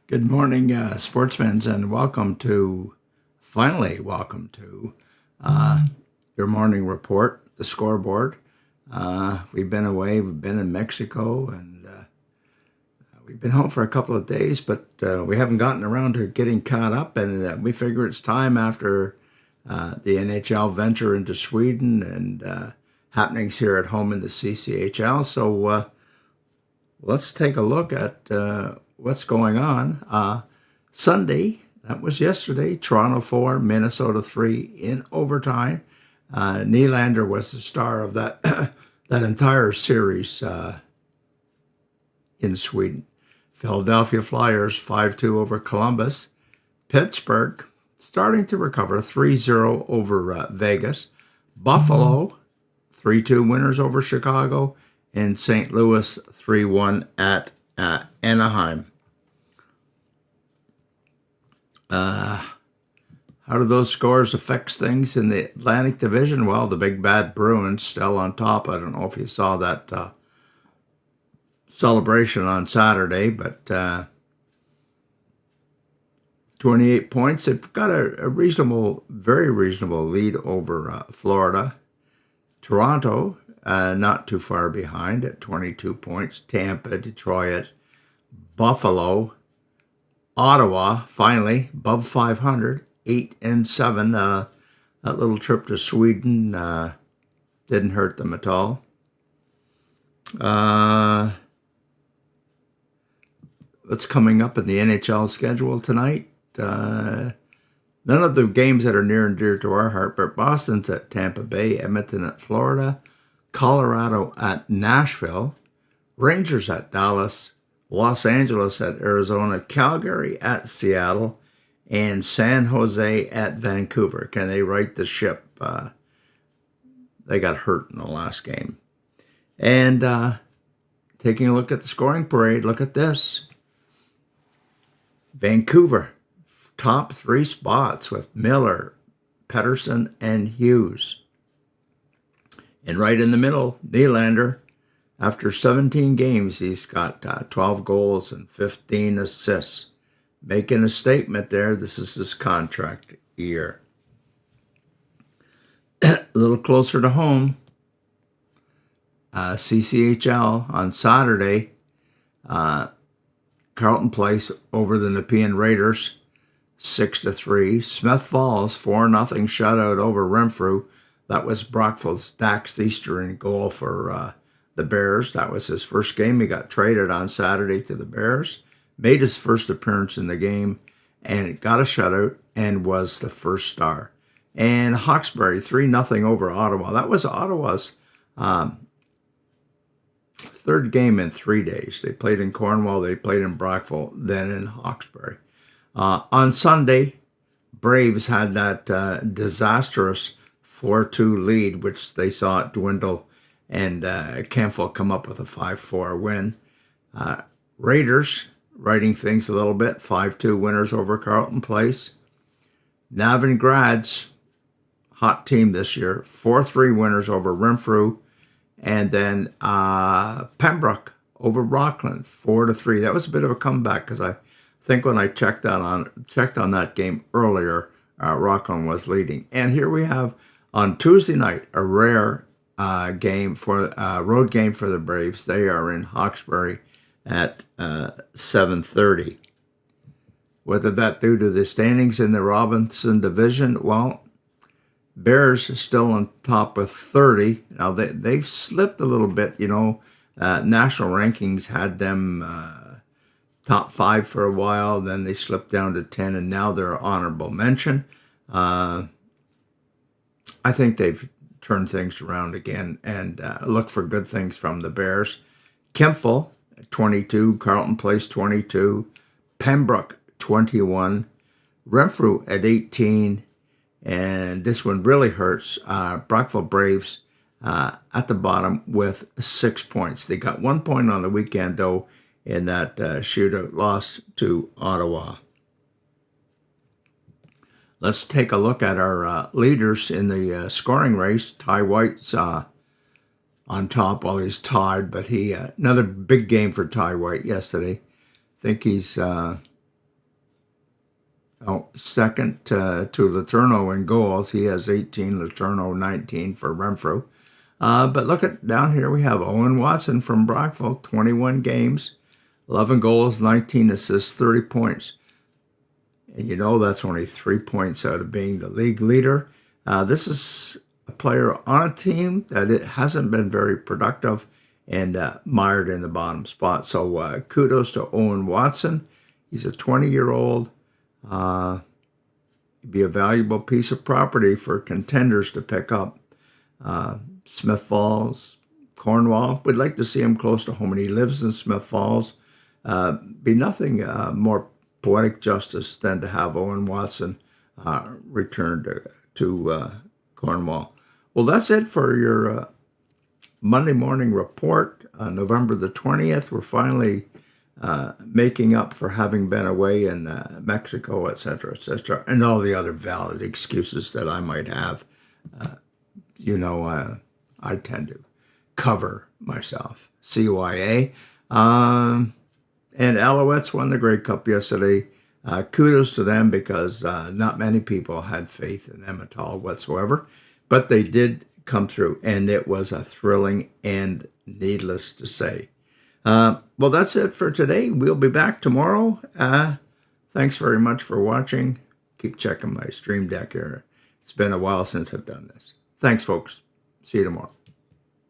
Good morning, sports fans, and welcome to your morning report, the scoreboard. We've been away, we've been in Mexico, and we've been home for a couple of days, but we haven't gotten around to getting caught up, and we figure it's time after the NHL venture into Sweden and happenings here at home in the CCHL. So let's take a look at what's going on. Sunday, that was yesterday, Toronto 4, Minnesota 3 in overtime. Nylander was the star of that that entire series in Sweden. Philadelphia Flyers 5-2 over Columbus. Pittsburgh starting to recover 3-0 over Vegas. Buffalo 3-2 winners over Chicago. And St. Louis 3-1 at Anaheim. How do those scores affect things in the Atlantic Division? Well, the big bad Bruins still on top. I don't know if you saw that celebration on Saturday, but 28 points. They've got a reasonable, very reasonable lead over Florida. Toronto, not too far behind at 22 points. Tampa, Detroit, Buffalo, Ottawa, finally, above 500, 8-7. That little trip to Sweden didn't hurt them at all. What's coming up in the NHL schedule tonight? None of the games that are near and dear to our heart, but Boston's at Tampa Bay, Edmonton at Florida, Colorado at Nashville, Rangers at Dallas, Los Angeles at Arizona, Calgary at Seattle, and San Jose at Vancouver. Can they right the ship? They got hurt in the last game. And taking a look at the scoring parade, look at this. Vancouver, top 3 spots with Miller, Pettersson, and Hughes. And right in the middle, Nylander. After 17 games, he's got 12 goals and 15 assists. Making a statement there. This is his contract year. A little closer to home, CCHL on Saturday. Carleton Place over the Nepean Raiders, 6-3. Smith Falls, 4-0 shutout over Renfrew. That was Brockville's Dax Easter in goal for the Bears. That was his first game. He got traded on Saturday to the Bears, made his first appearance in the game, and got a shutout and was the first star. And Hawkesbury, 3-0 over Ottawa. That was Ottawa's third game in 3 days. They played in Cornwall, they played in Brockville, then in Hawkesbury. On Sunday, Braves had that disastrous 4-2 lead, which they saw it dwindle, and Campbell come up with a 5-4 win. Raiders, righting things a little bit, 5-2 winners over Carleton Place. Navingrad's hot team this year, 4-3 winners over Renfrew. And then Pembroke over Rockland, 4-3. That was a bit of a comeback because I think when I checked on that game earlier, Rockland was leading. And here we have on Tuesday night a rare game for road game for the Braves. They are in Hawkesbury at 7:30. What did that do to the standings in the Robinson Division? Well, Bears are still on top with 30. Now, they've slipped a little bit, national rankings had them top 5 for a while. Then they slipped down to 10, and now they're honorable mention. I think they've turned things around again and look for good things from the Bears. Kempful, 22. Carleton Place, 22. Pembroke, 21. Renfrew at 18. And this one really hurts. Brockville Braves at the bottom with 6 points. They got 1 point on the weekend, though, in that shootout loss to Ottawa. Let's take a look at our leaders in the scoring race. Ty White's on top. Well, he's tied, but he another big game for Ty White yesterday. I think he's Oh, second to Letourneau in goals. He has 18, Letourneau 19 for Renfrew. But look at down here, we have Owen Watson from Brockville, 21 games, 11 goals, 19 assists, 30 points. And you know that's only 3 points out of being the league leader. This is a player on a team that it hasn't been very productive and mired in the bottom spot. So kudos to Owen Watson. He's a 20-year-old. Be a valuable piece of property for contenders to pick up. Smith Falls, Cornwall. We'd like to see him close to home, and he lives in Smith Falls. Be nothing more poetic justice than to have Owen Watson return to Cornwall. Well, that's it for your Monday morning report. November the 20th, we're finally making up for having been away in Mexico, etc., and all the other valid excuses that I might have. I tend to cover myself. CYA. And Alouettes won the Grey Cup yesterday. Kudos to them because not many people had faith in them at all whatsoever. But they did come through, and it was a thrilling end, needless to say. Well, that's it for today. We'll be back tomorrow. Thanks very much for watching. Keep checking my stream deck here. It's been a while since I've done this. Thanks, folks. See you tomorrow.